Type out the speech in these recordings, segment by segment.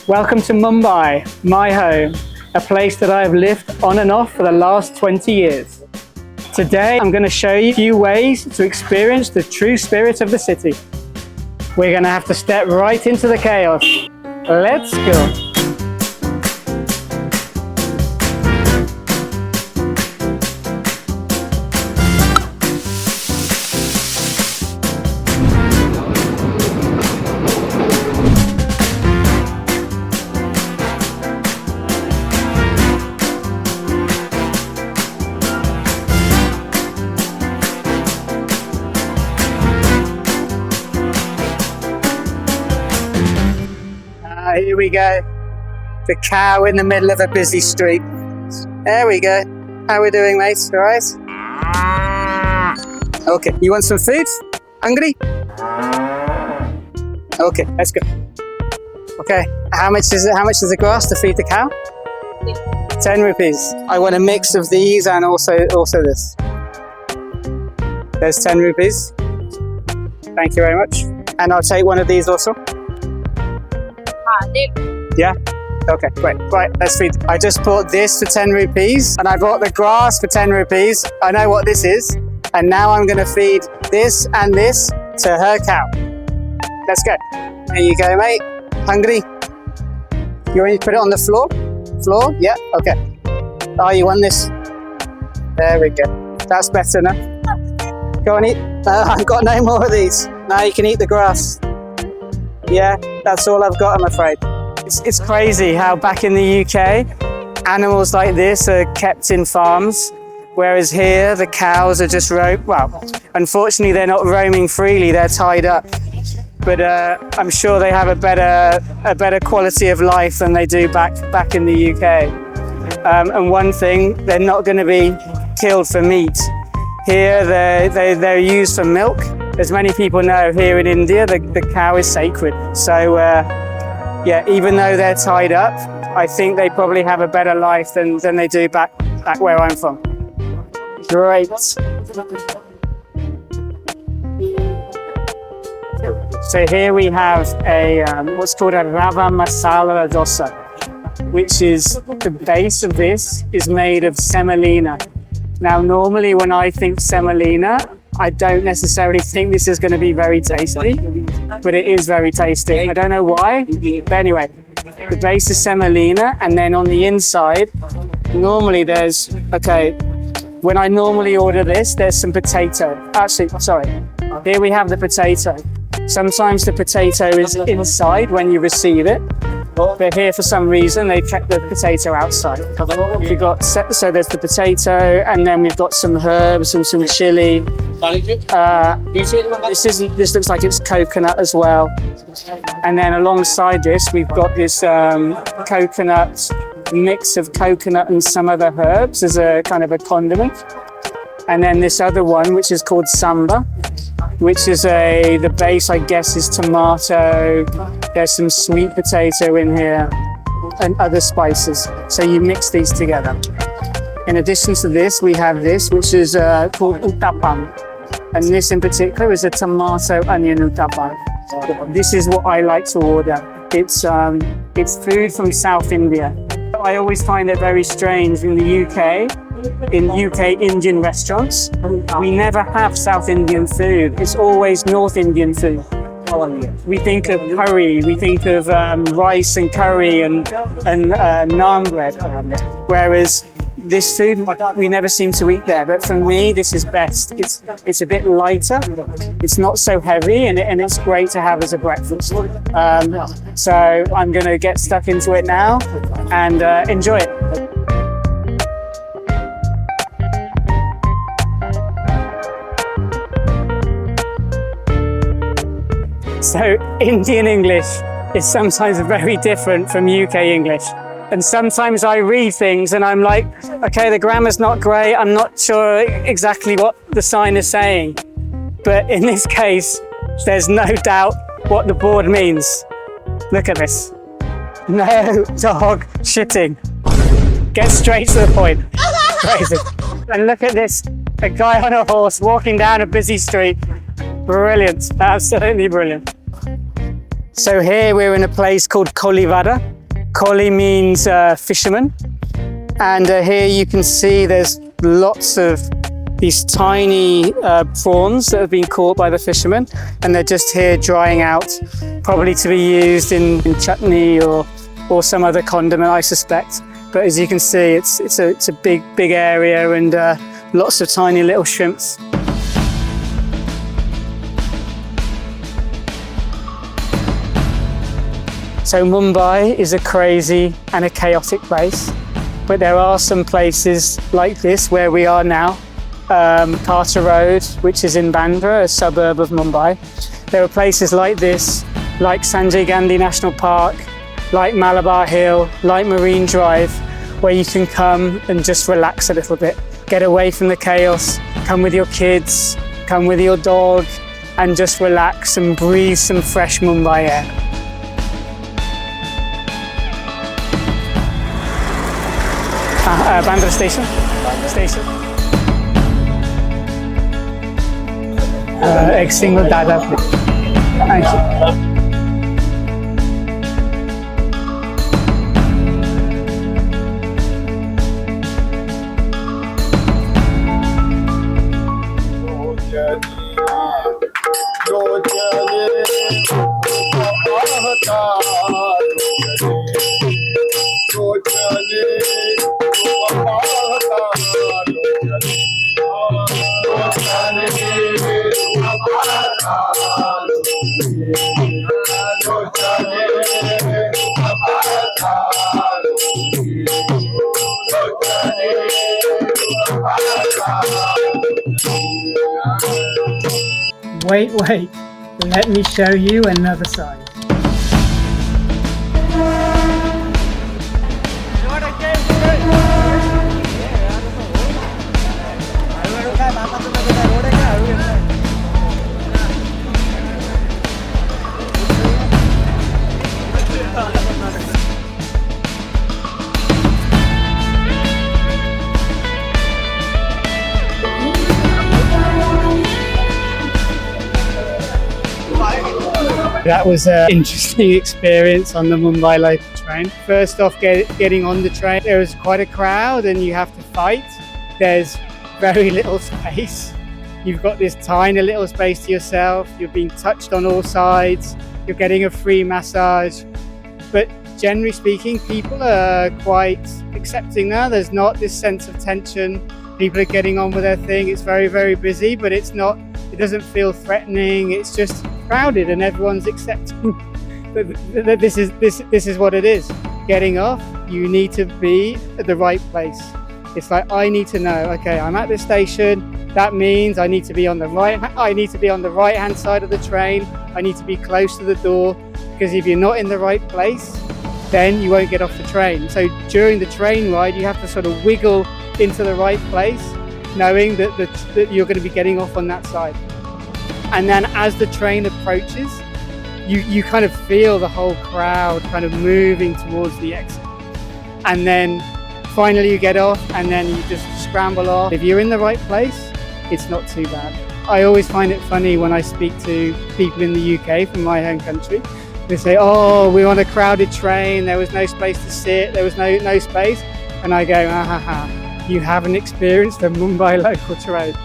Welcome to Mumbai, my home, a place that I have lived on and off for the last 20 years. Today, I'm going to show you a few ways to experience the true spirit of the city. We're going to have to step right into the chaos. Let's go. Here we go. The cow in the middle of a busy street. There we go. How we doing, mate? All right? Okay. You want some food? Hungry? Okay, let's go. Okay. How much is it? How much is the grass to feed the cow? 10 rupees. I want a mix of these and also this. There's 10 rupees. Thank you very much. And I'll take one of these also. Yeah? Okay, great. Right, let's feed. I just bought this for 10 rupees and I bought the grass for 10 rupees. I know what this is. And now I'm going to feed this and this to her cow. Let's go. There you go, mate. Hungry? You want to put it on the floor? Floor? Yeah? Okay. Oh, you want this? There we go. That's better now. Go and eat. I've got no more of these. Now you can eat the grass. Yeah, that's all I've got, I'm afraid. It's crazy how back in the UK, animals like this are kept in farms, whereas here the cows are just unfortunately they're not roaming freely, they're tied up. But I'm sure they have a better quality of life than they do back in the UK. And one thing, they're not going to be killed for meat. Here they're used for milk. As many people know, here in India, the cow is sacred. So, yeah, even though they're tied up, I think they probably have a better life than they do back where I'm from. Great. So here we have a what's called a rava masala dosa, which is the base of this is made of semolina. Now, normally when I think semolina, I don't necessarily think this is going to be very tasty, but it is very tasty. I don't know why, but anyway, the base is semolina, and then on the inside, normally when I normally order this, there's some potato. Actually, sorry, here we have the potato. Sometimes the potato is inside when you receive it, but here for some reason they kept the potato outside. We've got so there's the potato, and then we've got some herbs and some chili. This looks like it's coconut as well. And then alongside this, we've got this coconut mix of coconut and some other herbs as a kind of a condiment. And then this other one, which is called samba, which is the base, I guess, is tomato. There's some sweet potato in here and other spices. So you mix these together. In addition to this, we have this, which is called uttapam. And this in particular is a tomato onion uttapam. This is what I like to order. It's food from South India. I always find it very strange in the UK. In UK Indian restaurants, we never have South Indian food. It's always North Indian food. We think of curry, we think of rice and curry and naan bread. Whereas this food, we never seem to eat there. But for me, this is best. It's a bit lighter, it's not so heavy, and it's great to have as a breakfast. So I'm going to get stuck into it now and enjoy it. So Indian English is sometimes very different from UK English. And sometimes I read things and I'm like, okay, the grammar's not great. I'm not sure exactly what the sign is saying. But in this case, there's no doubt what the board means. Look at this. No dog shitting. Get straight to the point. Crazy. And look at this. A guy on a horse walking down a busy street. Brilliant, absolutely brilliant. So here we're in a place called Vada, Koli means fisherman. And here you can see there's lots of these tiny prawns that have been caught by the fishermen, and they're just here drying out, probably to be used in chutney or some other condiment, I suspect. But as you can see, it's a big area, and lots of tiny little shrimps. So Mumbai is a crazy and a chaotic place, but there are some places like this where we are now. Carter Road, which is in Bandra, a suburb of Mumbai. There are places like this, like Sanjay Gandhi National Park, like Malabar Hill, like Marine Drive, where you can come and just relax a little bit, get away from the chaos, come with your kids, come with your dog, and just relax and breathe some fresh Mumbai air. Bandra station. Egg single dada, please. Thank you. Wait, let me show you another side. That was an interesting experience on the Mumbai local train. First off, getting on the train, there was quite a crowd and you have to fight. There's very little space. You've got this tiny little space to yourself. You're being touched on all sides. You're getting a free massage. But generally speaking, people are quite accepting now. There's not this sense of tension. People are getting on with their thing. It's very, very busy, but it doesn't feel threatening. It's just crowded and everyone's accepting that this is what it is. Getting off, you need to be at the right place. It's like, I need to know, okay, I'm at this station. That means I need to be on the right hand side of the train. I need to be close to the door, because if you're not in the right place, then you won't get off the train. So during the train ride, you have to sort of wiggle into the right place, knowing that you're going to be getting off on that side. And then as the train approaches, you kind of feel the whole crowd kind of moving towards the exit. And then finally you get off, and then you just scramble off. If you're in the right place, it's not too bad. I always find it funny when I speak to people in the UK from my home country. They say, oh, we're on a crowded train, there was no space to sit, there was no space. And I go, you haven't experienced the Mumbai local train.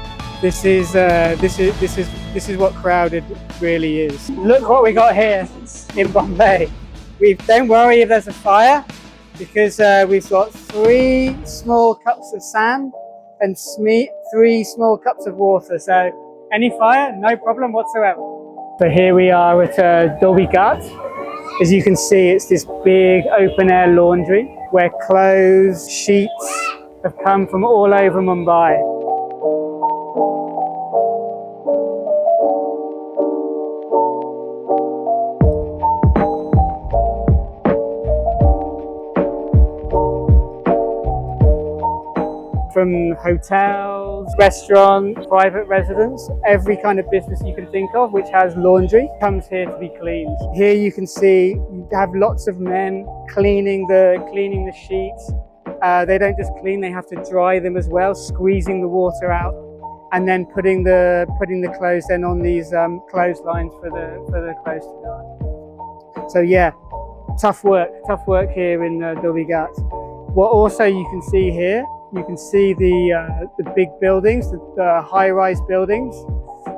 This is what crowded really is. Look what we got here in Bombay. Don't worry if there's a fire, because we've got 3 small cups of sand and 3 small cups of water. So any fire, no problem whatsoever. So here we are at Dhobi Ghat. As you can see, it's this big open air laundry where clothes, sheets have come from all over Mumbai. From hotels, restaurants, private residents, every kind of business you can think of which has laundry comes here to be cleaned. Here you can see you have lots of men cleaning the sheets. They don't just clean, they have to dry them as well, squeezing the water out, and then putting the clothes then on these clotheslines for the clothes to dry. So yeah, tough work here in Dhobi Ghat. What also you can see here, you can see the big buildings, the high-rise buildings,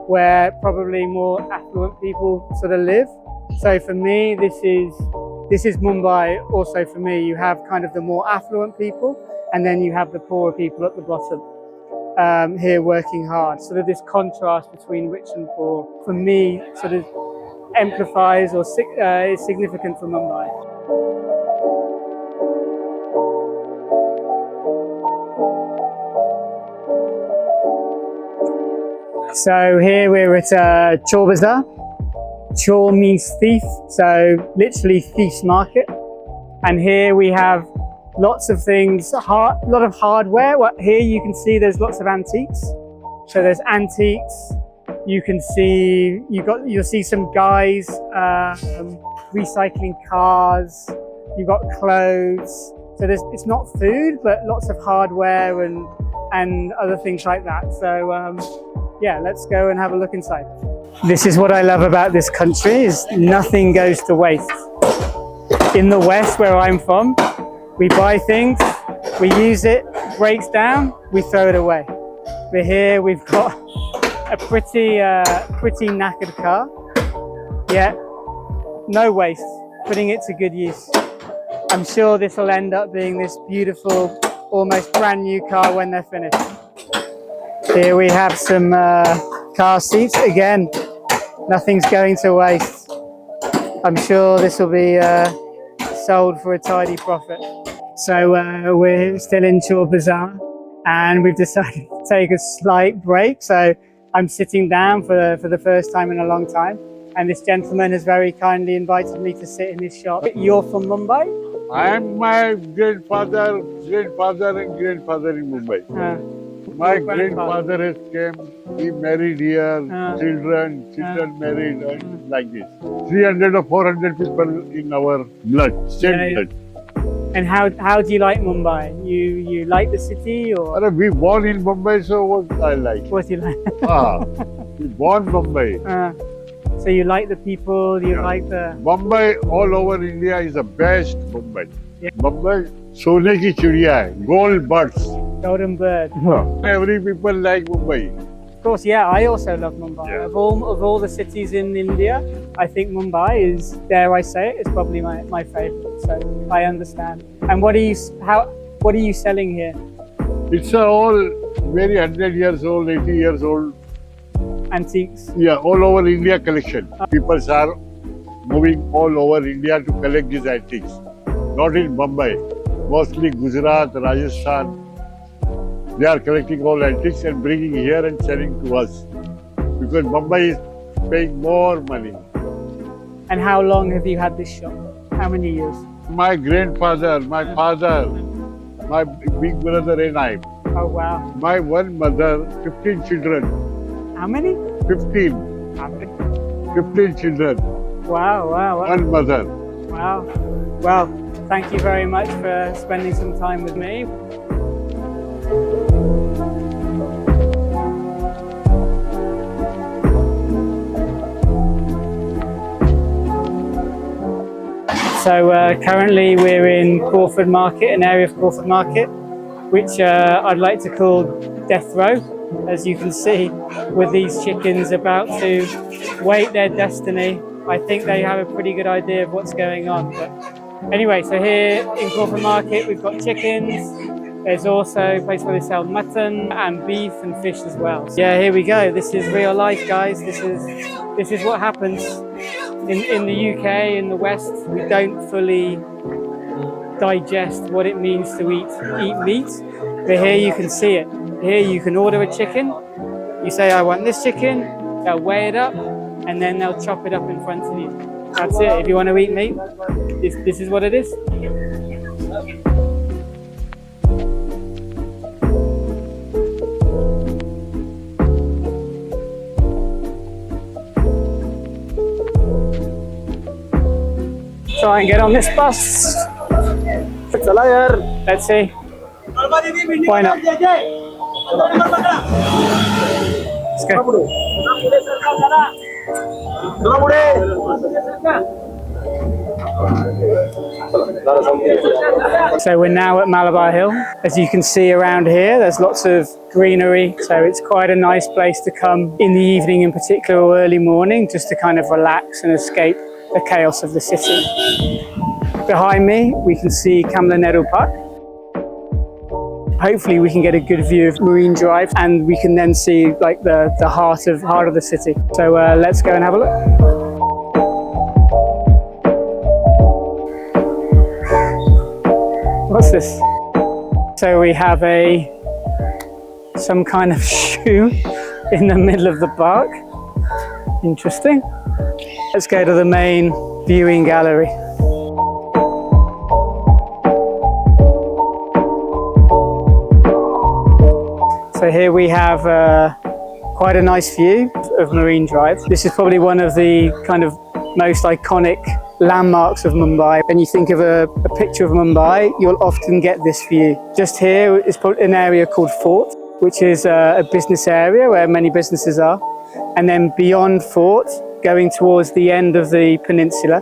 where probably more affluent people sort of live. So for me, this is Mumbai. Also for me, you have kind of the more affluent people, and then you have the poorer people at the bottom here working hard. Sort of this contrast between rich and poor, for me, sort of amplifies or is significant for Mumbai. So here we're at Chor Bazaar. Chor means thief, so literally thief's market. And here we have lots of things, a lot of hardware. Here you can see there's lots of antiques. So there's antiques. You can see, you'll see some guys recycling cars. You've got clothes. So it's not food, but lots of hardware and other things like that. So yeah, let's go and have a look inside. This is what I love about this country, is nothing goes to waste. In the West, where I'm from, we buy things, we use it, breaks down, we throw it away. But here we've got a pretty knackered car, yet no waste, putting it to good use. I'm sure this will end up being this beautiful, almost brand new car when they're finished. Here we have some car seats. Again, nothing's going to waste. I'm sure this will be sold for a tidy profit. So we're still in Chor Bazaar and we've decided to take a slight break. So I'm sitting down for the first time in a long time. And this gentleman has very kindly invited me to sit in his shop. You're from Mumbai? I am my grandfather and grandfather in Mumbai. My grandfather has came, he married here, children married, and like this. 300 or 400 people in our blood, same blood. And how do you like Mumbai? You like the city, or? We born in Mumbai, so what I like. What do you like? We born Mumbai. So you like the people, you like the... Mumbai all over India is the best Mumbai. Yeah. Mumbai, sone ki chidiya hai, gold birds. Golden bird. Every people like Mumbai. Of course, yeah, I also love Mumbai. Yeah. Of all the cities in India, I think Mumbai is, dare I say it, is probably my favorite. So I understand. And what are you selling here? It's all very 100 years old, 80 years old. Antiques? Yeah, all over India collection. People are moving all over India to collect these antiques. Not in Mumbai, mostly Gujarat, Rajasthan. They are collecting all antiques and bringing here and selling to us. Because Mumbai is paying more money. And how long have you had this shop? How many years? My grandfather, my father, my big brother and I. Oh wow. My one mother, 15 children. How many? 15. How many? 15 children. Wow, wow, wow. One mother. Wow. Well, thank you very much for spending some time with me. So currently we're in Crawford Market, an area of Crawford Market, which I'd like to call death row, as you can see, with these chickens about to wait their destiny. I think they have a pretty good idea of what's going on. But anyway, so here in Crawford Market, we've got chickens. There's also a place where they sell mutton and beef and fish as well. So yeah, here we go. This is real life, guys. This is what happens in the UK, in the West. We don't fully digest what it means to eat meat. But here you can see it. Here you can order a chicken. You say, I want this chicken. They'll weigh it up, and then they'll chop it up in front of you. That's it. If you want to eat meat, this is what it is. Try and get on this bus. Let's see. Why not? Let's go. So we're now at Malabar Hill. As you can see around here, there's lots of greenery. So it's quite a nice place to come in the evening in particular or early morning, just to kind of relax and escape the chaos of the city. Behind me, we can see Kamla Nehru Park. Hopefully we can get a good view of Marine Drive and we can then see like the heart of the city. So let's go and have a look. What's this? So we have some kind of shoe in the middle of the park. Interesting. Let's go to the main viewing gallery. So here we have quite a nice view of Marine Drive. This is probably one of the kind of most iconic landmarks of Mumbai. When you think of a picture of Mumbai, you'll often get this view. Just here is an area called Fort, which is a business area where many businesses are. And then beyond Fort, going towards the end of the peninsula,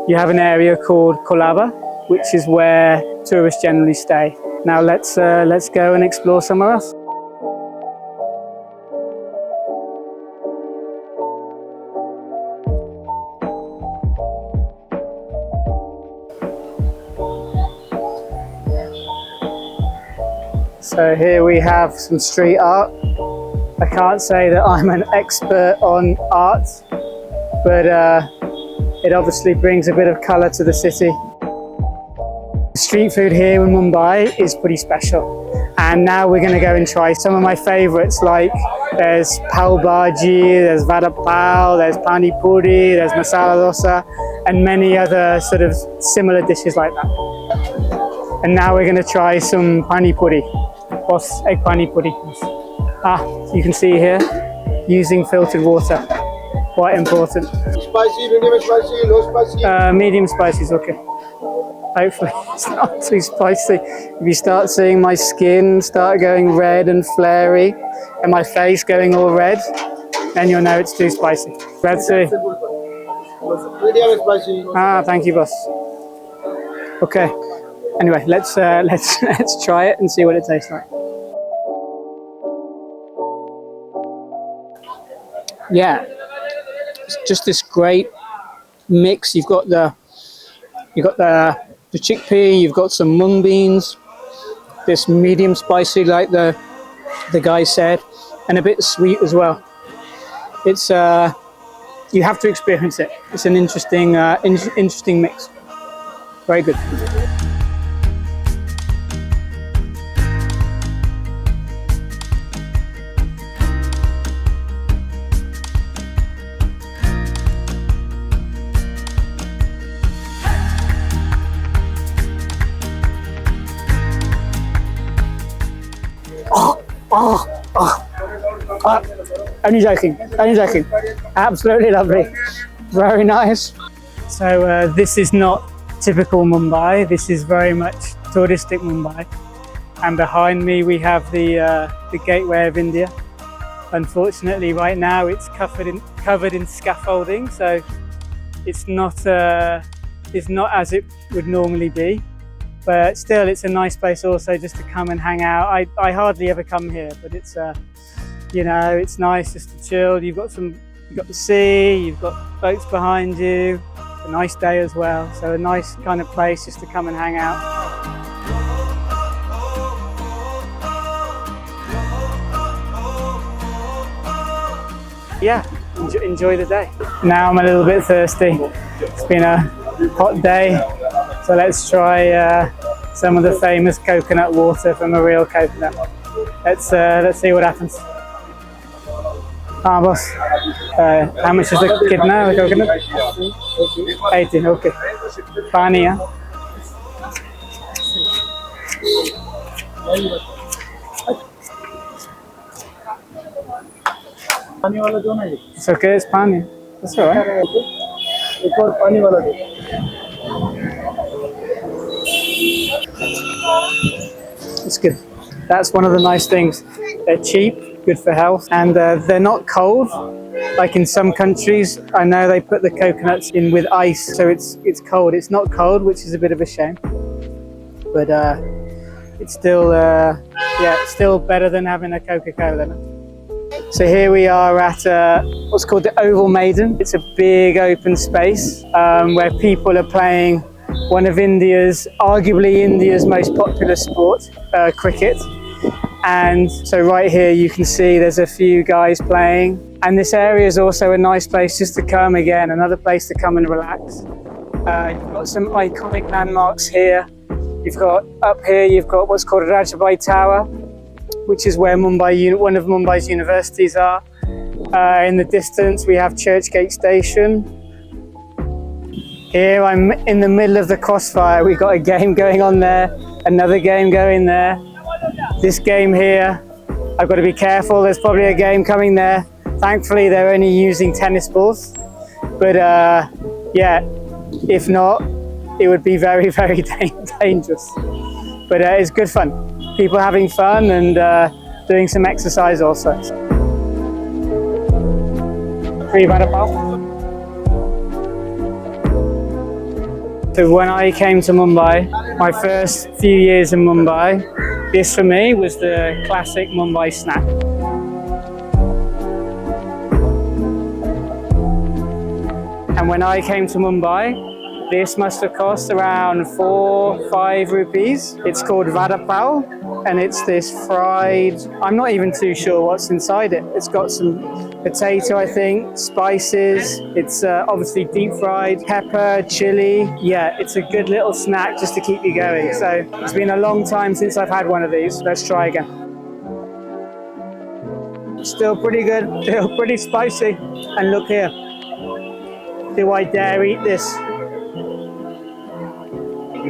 you have an area called Colaba, which is where tourists generally stay. Now let's go and explore somewhere else. So here we have some street art. I can't say that I'm an expert on art, but it obviously brings a bit of colour to the city. Street food here in Mumbai is pretty special. And now we're going to go and try some of my favourites, like there's pav bhaji, there's vada pav, there's pani puri, there's masala dosa, and many other sort of similar dishes like that. And now we're going to try some pani puri. Egg pani puri. You can see here, using filtered water. Quite important. Spicy, medium spicy, low spicy? Medium spicy is okay. Hopefully it's not too spicy. If you start seeing my skin start going red and flary, and my face going all red, then you'll know it's too spicy. Let's see. Medium spicy. Thank you, boss. Okay. Anyway, let's try it and see what it tastes like. Yeah, it's just this great mix. You've got the chickpea, you've got some mung beans, this medium spicy like the guy said, and a bit sweet as well. It's you have to experience it. It's an interesting interesting mix. Very good. Only joking. Absolutely lovely. Very nice. So this is not typical Mumbai. This is very much touristic Mumbai. And behind me we have the Gateway of India. Unfortunately, right now it's covered in scaffolding, so it's not as it would normally be. But still, it's a nice place also just to come and hang out. I hardly ever come here, but it's it's nice just to chill. You've got the sea, you've got boats behind you. It's a nice day as well, so a nice kind of place just to come and hang out. Yeah, enjoy the day. Now I'm a little bit thirsty. It's been a hot day, so let's try some of the famous coconut water from a real coconut. Let's see what happens. Boss. How much is the kitna, the coconut? 18, okay. Pani, yeah? It's okay, it's pani. That's all right. It's good. That's one of the nice things. They're cheap, good for health, and they're not cold. Like in some countries, I know they put the coconuts in with ice, so it's cold. It's not cold, which is a bit of a shame. But it's still, it's still better than having a Coca-Cola. So here we are at what's called the Oval Maiden. It's a big open space where people are playing one of arguably India's most popular sport, cricket. And so right here you can see there's a few guys playing. And this area is also a nice place just to come again, another place to come and relax. You've got some iconic landmarks here. Up here you've got what's called Rajabhai Tower, which is where one of Mumbai's universities are. In the distance we have Churchgate Station. Here I'm in the middle of the crossfire. We've got a game going on there, another game going there. This game here, I've got to be careful, there's probably a game coming there. Thankfully they're only using tennis balls, but if not, it would be very, very dangerous. But it's good fun. People having fun and doing some exercise also. Free vada pav. So when I came to Mumbai, my first few years in Mumbai, this for me was the classic Mumbai snack. And when I came to Mumbai, this must have cost around 4-5 rupees. It's called vada pav, and it's this fried, I'm not even too sure what's inside it. It's got some potato, I think, spices. It's obviously deep fried, pepper, chili. Yeah, it's a good little snack just to keep you going. So it's been a long time since I've had one of these. Let's try again. Still pretty good, still pretty spicy. And look here. Do I dare eat this?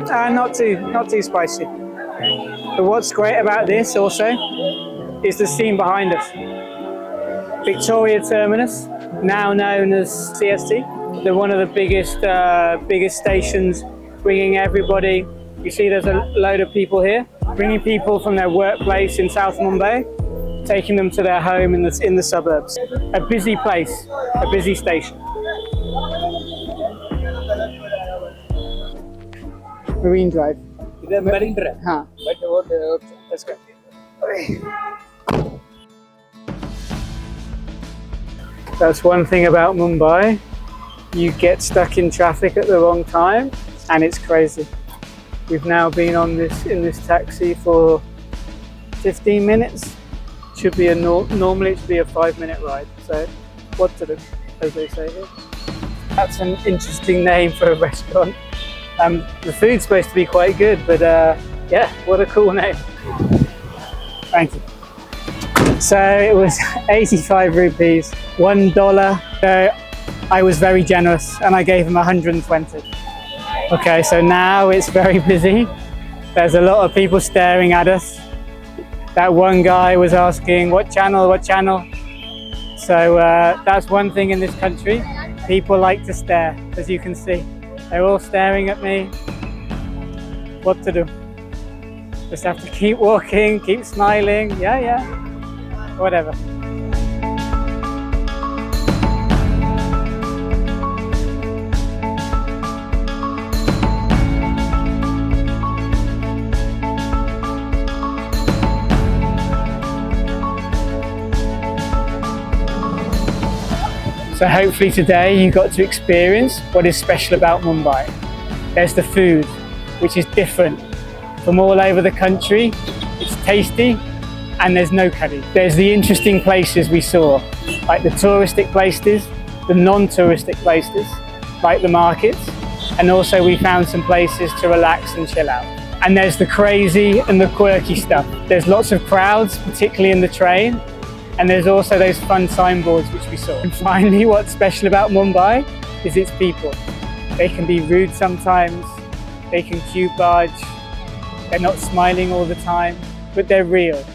Not too spicy. But what's great about this also is the scene behind us. Victoria Terminus, now known as CST. They're one of the biggest stations, bringing everybody. You see there's a load of people here, bringing people from their workplace in South Mumbai, taking them to their home in the suburbs. A busy place, a busy station. Marine Drive. Marine Drive. Huh. Let's go. That's one thing about Mumbai. You get stuck in traffic at the wrong time, and it's crazy. We've now been in this taxi for 15 minutes. Should be normally it should be a 5-minute ride. So, what to do, as they say here. That's an interesting name for a restaurant. The food's supposed to be quite good, but yeah, what a cool name. Thank you. So it was 85 rupees, $1. So I was very generous and I gave him 120. Okay, so now it's very busy. There's a lot of people staring at us. That one guy was asking, what channel, what channel? So that's one thing in this country. People like to stare, as you can see. They're all staring at me. What to do? Just have to keep walking, keep smiling. Yeah, whatever. So hopefully today you got to experience what is special about Mumbai. There's the food, which is different from all over the country. It's tasty and there's no curry. There's the interesting places we saw, like the touristic places, the non-touristic places, like the markets, and also we found some places to relax and chill out. And there's the crazy and the quirky stuff. There's lots of crowds, particularly in the train, and there's also those fun signboards which we saw. And finally, what's special about Mumbai is its people. They can be rude sometimes, they can cue barge, they're not smiling all the time, but they're real.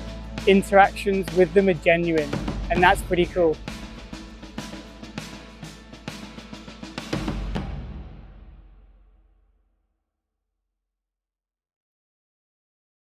Interactions with them are genuine, and that's pretty cool.